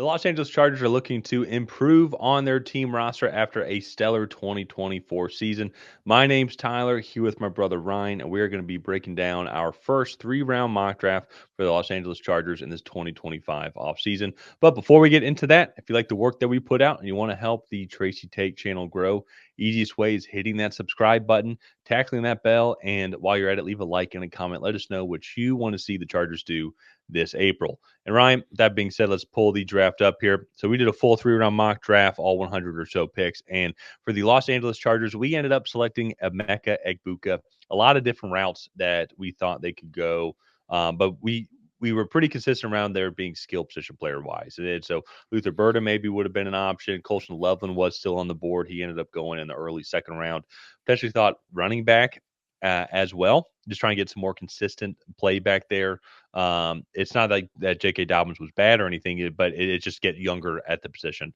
The Los Angeles Chargers are looking to improve on their team roster after a stellar 2024 season. My name's Tyler, here with my brother Ryan, and we are going to be breaking down our first 3-round mock draft for the Los Angeles Chargers in this 2025 offseason. But before we get into that, if you like the work that we put out and you want to help the Tracy Tate channel grow, easiest way is hitting that subscribe button, tackling that bell, and while you're at it, leave a like and a comment. Let us know what you want to see the Chargers do this April. And Ryan, that being said, let's pull the draft up here. So we did a full 3-round mock draft, all 100 or so picks. And for the Los Angeles Chargers, we ended up selecting Emeka Egbuka. A lot of different routes that we thought they could go, but we were pretty consistent around there being skill position player wise. And so Luther Burden maybe would have been an option. Colson Loveland was still on the board. He ended up going in the early second round. Potentially thought running back as well, just trying to get some more consistent play back there. It's not like that J.K. Dobbins was bad or anything, but it just get younger at the position.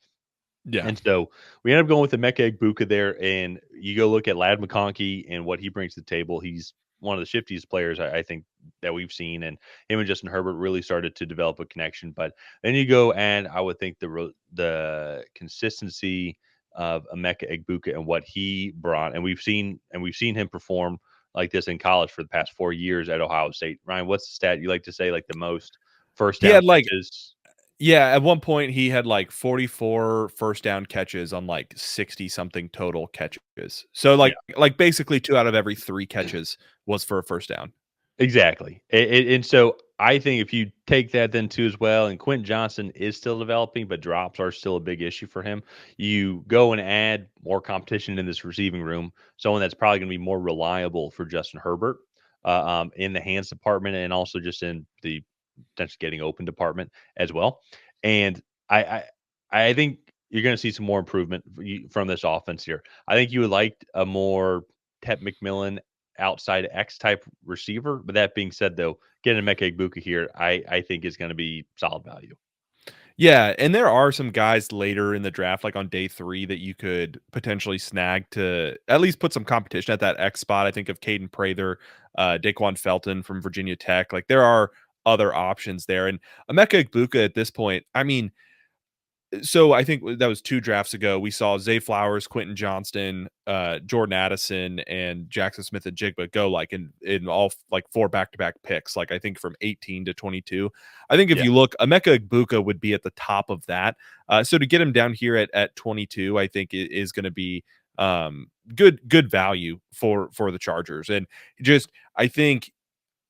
Yeah. And so we ended up going with the Emeka Egbuka there. And you go look at Lad McConkey and what he brings to the table. He's one of the shiftiest players I think that we've seen. And him and Justin Herbert really started to develop a connection. But then you go and I would think the consistency of Emeka Egbuka and what he brought. And we've seen him perform like this in college for the past 4 years at Ohio State. Ryan, what's the stat you like to say, like the most first He down had like catches? Yeah, at one point he had like 44 first down catches on like 60 something total catches. So Yeah. like basically 2 out of every 3 catches was for a first down. Exactly. And so I think if you take that then too as well, and Quentin Johnson is still developing, but drops are still a big issue for him. You go and add more competition in this receiving room, someone that's probably going to be more reliable for Justin Herbert in the hands department and also just in the potentially getting open department as well. And I I, I think you're going to see some more improvement from this offense here. I think you would like a more Tep McMillan outside X type receiver. But that being said, though, getting Emeka Egbuka here, I think is going to be solid value. Yeah, and there are some guys later in the draft, like on day 3, that you could potentially snag to at least put some competition at that X spot. I think of Caden Prather, Daquan Felton from Virginia Tech. Like there are other options there. And Emeka Egbuka at this point, I mean, so I think that was 2 drafts ago. We saw Zay Flowers, Quentin Johnston, Jordan Addison, and Jackson Smith and Jigba go like in all like 4 back-to-back picks, like I think from 18 to 22. I think if Yeah. you look, Emeka Egbuka would be at the top of that. So to get him down here at 22, I think is going to be good value for the Chargers. And just I think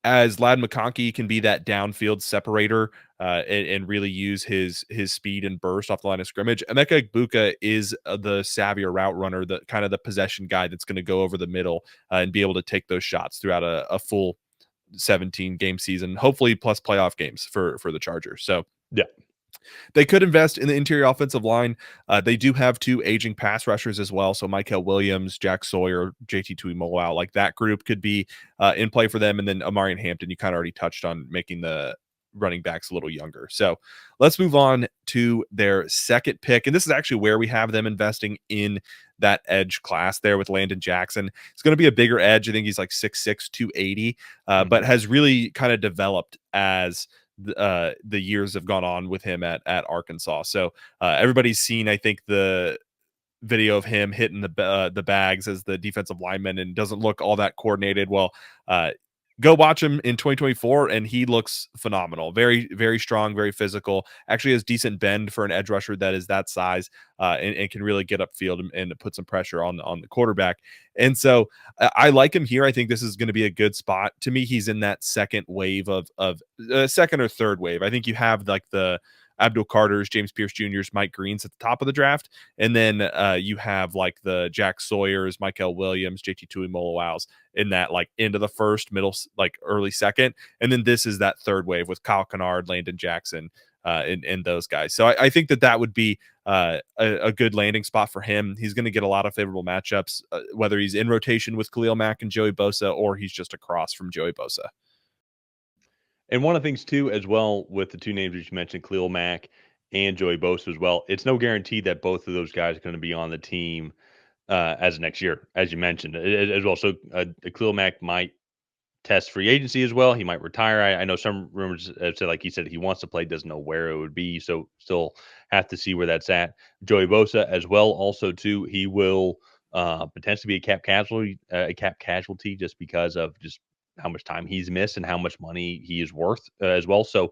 as Lad McConkey can be that downfield separator and really use his speed and burst off the line of scrimmage, Emeka Egbuka is the savvier route runner, the kind of the possession guy that's going to go over the middle and be able to take those shots throughout a full 17 game season, hopefully plus playoff games for the Chargers. So Yeah. they could invest in the interior offensive line. They do have 2 aging pass rushers as well. So Michael Williams, Jack Sawyer, JT Tuimoloau, like that group could be in play for them. And then Amari Hampton, you kind of already touched on making the running backs a little younger. So let's move on to their second pick. And this is actually where we have them investing in that edge class there with Landon Jackson. It's going to be a bigger edge. I think he's like 6'6", 280, but has really kind of developed as the years have gone on with him at Arkansas. So everybody's seen, I think, the video of him hitting the bags as the defensive lineman and doesn't look all that coordinated. Well, go watch him in 2024 and he looks phenomenal. Very, very strong, very physical. Actually has decent bend for an edge rusher that is that size and can really get upfield and put some pressure on the quarterback. And so I like him here. I think this is going to be a good spot. To me, he's in that second wave of second or third wave. I think you have like the Abdul Carter's, James Pierce Jr.'s, Mike Green's at the top of the draft. And then you have like the Jack Sawyer's, Michael Williams, JT Tuimoloau's in that like into the first, middle, like early second. And then this is that third wave with Kyle Kennard, Landon Jackson, and those guys. So I think that would be a good landing spot for him. He's going to get a lot of favorable matchups, whether he's in rotation with Khalil Mack and Joey Bosa, or he's just across from Joey Bosa. And one of the things too, as well, with the 2 names that you mentioned, Khalil Mack and Joey Bosa as well, it's no guarantee that both of those guys are going to be on the team as next year, as you mentioned as well. So Khalil Mack might test free agency as well. He might retire. I know some rumors have said, like he said, he wants to play, doesn't know where it would be. So still have to see where that's at. Joey Bosa as well. Also, too, he will potentially be a cap casualty just because of just how much time he's missed and how much money he is worth as well. So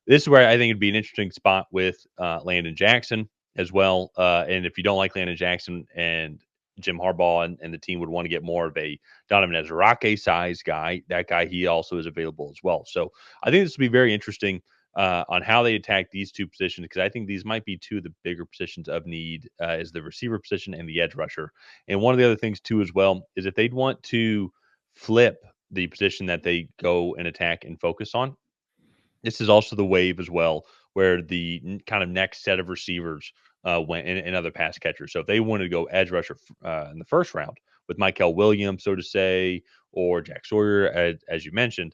this is where I think it'd be an interesting spot with Landon Jackson as well. And if you don't like Landon Jackson and Jim Harbaugh and the team would want to get more of a Donovan Ezrake size guy, that guy, he also is available as well. So I think this will be very interesting on how they attack these two positions, because I think these might be two of the bigger positions of need is the receiver position and the edge rusher. And one of the other things too as well is if they'd want to flip the position that they go and attack and focus on, this is also the wave as well, where the kind of next set of receivers went and other pass catchers. So if they wanted to go edge rusher in the first round with Michael Williams, so to say, or Jack Sawyer, as you mentioned,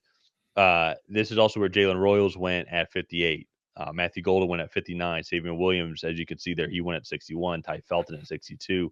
this is also where Jalen Royals went at 58. Matthew Golden went at 59. Savion Williams, as you can see there, he went at 61. Ty Felton at 62.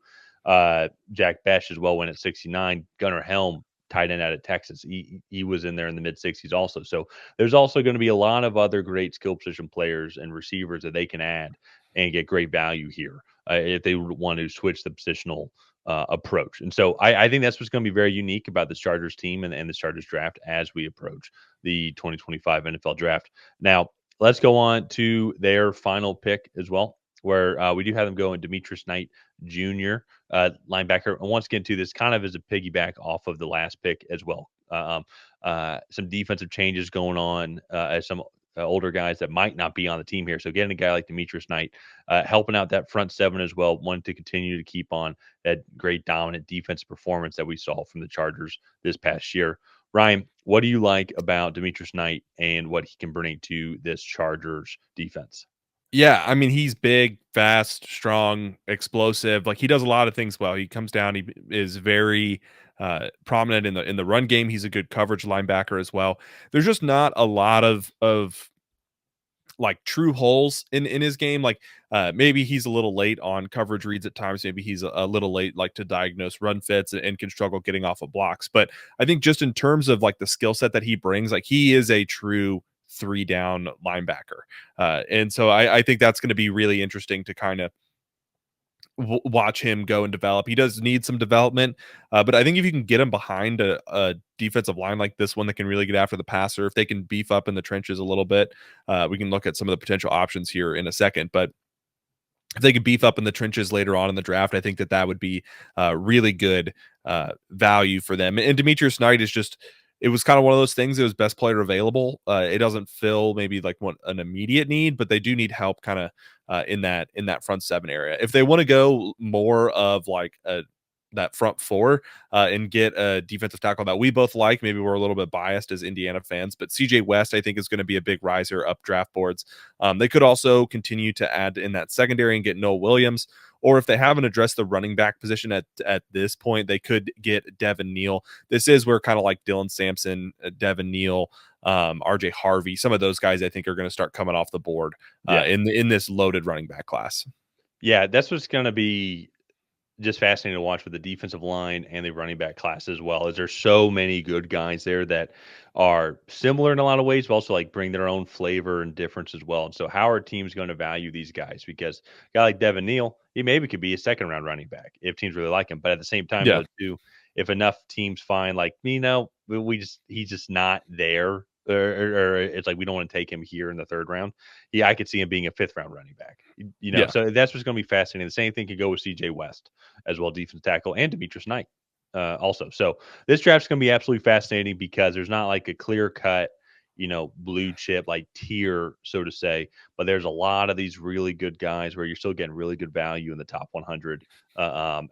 Jack Besh as well went at 69. Gunnar Helm, tight end out of Texas, he was in there in the mid 60s also. So there's also going to be a lot of other great skill position players and receivers that they can add and get great value here if they want to switch the positional approach. And so I think that's what's going to be very unique about the Chargers team and the Chargers draft as we approach the 2025 NFL draft. Now, let's go on to their final pick as well, where we do have them going Demetrius Knight Jr., linebacker. And once again, too, this kind of is a piggyback off of the last pick as well. Some defensive changes going on as some older guys that might not be on the team here. So getting a guy like Demetrius Knight, helping out that front seven as well, wanting to continue to keep on that great dominant defensive performance that we saw from the Chargers this past year. Ryan, what do you like about Demetrius Knight and what he can bring to this Chargers defense? Yeah, I mean, he's big, fast, strong, explosive. Like, he does a lot of things well. He comes down, he is very prominent in the run game. He's a good coverage linebacker as well. There's just not a lot of like true holes in his game. Like, maybe he's a little late on coverage reads at times. Maybe he's a little late like to diagnose run fits and can struggle getting off of blocks. But I think just in terms of like the skill set that he brings, like, he is a true three down linebacker. And so I think that's going to be really interesting to kind of watch him go and develop. He does need some development, but I think if you can get him behind a defensive line like this one that can really get after the passer, if they can beef up in the trenches a little bit, we can look at some of the potential options here in a second. But if they could beef up in the trenches later on in the draft, I think that would be really good value for them. And Demetrius Knight is just, it was kind of one of those things. It was best player available. It doesn't fill maybe like an immediate need, but they do need help kind of in that front seven area. If they want to go more of like that front four and get a defensive tackle that we both like. Maybe we're a little bit biased as Indiana fans, but CJ West, I think, is going to be a big riser up draft boards. They could also continue to add in that secondary and get Noah Williams, or if they haven't addressed the running back position at this point, they could get Devin Neal. This is where kind of like Dylan Sampson, Devin Neal, RJ Harvey, some of those guys I think are going to start coming off the board in this loaded running back class. Yeah, that's what's going to be just fascinating to watch with the defensive line and the running back class as well. Is there's so many good guys there that are similar in a lot of ways, but also like bring their own flavor and difference as well. And so, how are teams going to value these guys? Because a guy like Devin Neal, he maybe could be a second round running back if teams really like him. But at the same time, Yeah. though, too, if enough teams find like, he's just not there. Or it's like we don't want to take him here in the third round. Yeah, I could see him being a fifth round running back. Yeah. So that's what's going to be fascinating. The same thing could go with CJ West as well, defensive tackle, and Demetrius Knight also. So this draft's going to be absolutely fascinating because there's not like a clear cut, blue chip like tier, so to say, but there's a lot of these really good guys where you're still getting really good value in the top 100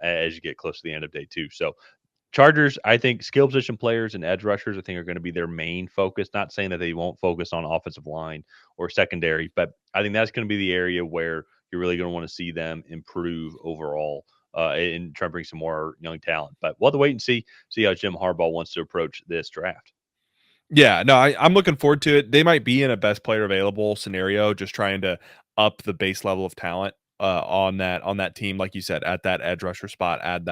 as you get close to the end of day two. So Chargers, I think skill position players and edge rushers, I think, are going to be their main focus. Not saying that they won't focus on offensive line or secondary, but I think that's going to be the area where you're really going to want to see them improve overall and try to bring some more young talent. But we'll have to wait and see how Jim Harbaugh wants to approach this draft. Yeah, no, I'm looking forward to it. They might be in a best player available scenario, just trying to up the base level of talent on that team, like you said, at that edge rusher spot, at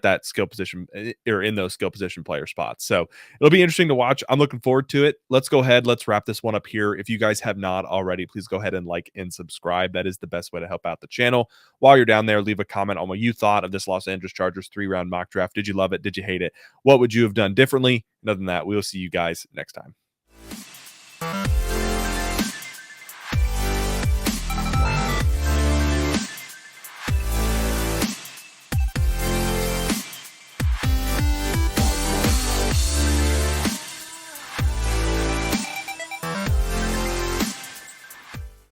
that skill position or in those skill position player spots. So it'll be interesting to watch. I'm looking forward to it. Let's go ahead. Let's wrap this one up here. If you guys have not already, please go ahead and like and subscribe. That is the best way to help out the channel. While you're down there, leave a comment on what you thought of this Los Angeles Chargers 3-round mock draft. Did you love it? Did you hate it? What would you have done differently? And other than that, we will see you guys next time.